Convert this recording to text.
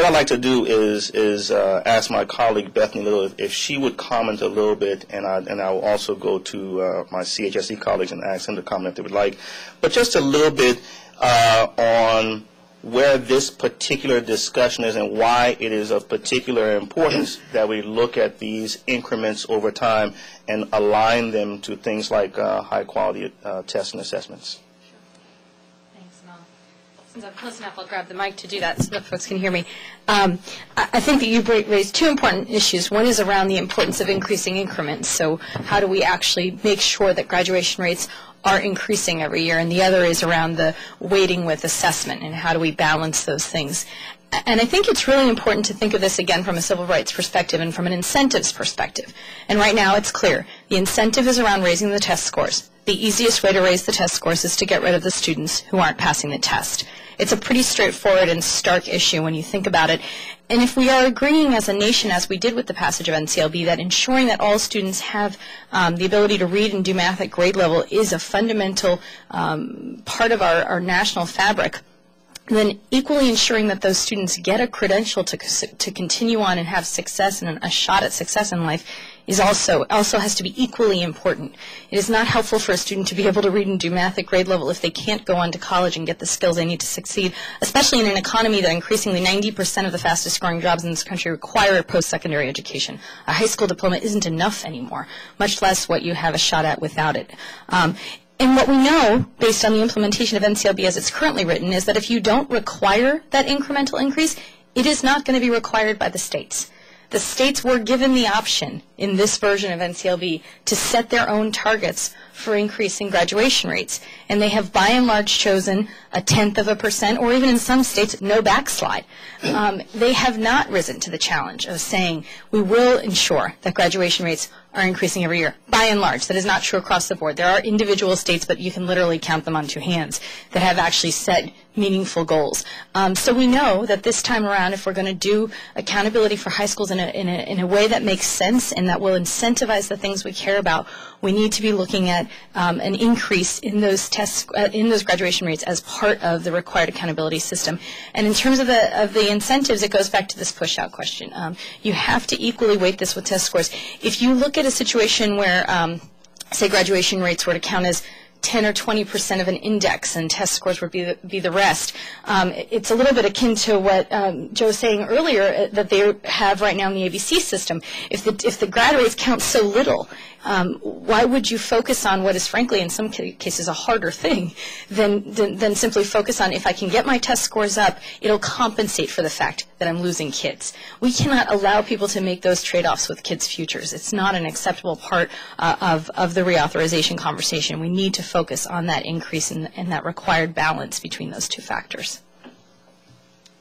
I'd like to do is ask my colleague Bethany Little if she would comment a little bit, and I will also go to my CHSE colleagues and ask them to comment if they would like, but just a little bit on where this particular discussion is and why it is of particular importance that we look at these increments over time and align them to things like high-quality tests and assessments. Thanks, Mel. Since I'm close enough, I'll grab the mic to do that so that folks can hear me. I think that you raised two important issues. One is around the importance of increasing increments. So how do we actually make sure that graduation rates are increasing every year, and the other is around the weighting with assessment and how do we balance those things. And I think it's really important to think of this again from a civil rights perspective and from an incentives perspective. And right now it's clear. The incentive is around raising the test scores. The easiest way to raise the test scores is to get rid of the students who aren't passing the test. It's a pretty straightforward and stark issue when you think about it. And if we are agreeing as a nation, as we did with the passage of NCLB, that ensuring that all students have the ability to read and do math at grade level is a fundamental part of our national fabric, then equally ensuring that those students get a credential to continue on and have success and a shot at success in life is also has to be equally important. It is not helpful for a student to be able to read and do math at grade level if they can't go on to college and get the skills they need to succeed, especially in an economy that increasingly 90% of the fastest growing jobs in this country require a post-secondary education. A high school diploma isn't enough anymore, much less what you have a shot at without it. And what we know, based on the implementation of NCLB as it's currently written, is that if you don't require that incremental increase, it is not going to be required by the states. The states were given the option in this version of NCLB to set their own targets for increasing graduation rates. And they have by and large chosen 0.1%, or even in some states, no backslide. They have not risen to the challenge of saying we will ensure that graduation rates are increasing every year. By and large, that is not true across the board. There are individual states, but you can literally count them on two hands, that have actually set meaningful goals. So we know that this time around, if we're going to do accountability for high schools in a way that makes sense and that will incentivize the things we care about, we need to be looking at an increase in those in those graduation rates as part of the required accountability system. And in terms of the incentives, it goes back to this push-out question. You have to equally weight this with test scores. If you look at a situation where, say, graduation rates were to count as 10 or 20% of an index and test scores would be the rest. It's a little bit akin to what Joe was saying earlier that they have right now in the ABC system. If the grad rates count so little, why would you focus on what is frankly in some cases a harder thing than simply focus on if I can get my test scores up, it'll compensate for the fact that I'm losing kids. We cannot allow people to make those trade-offs with kids' futures. It's not an acceptable part of the reauthorization conversation. We need to focus on that increase and that required balance between those two factors.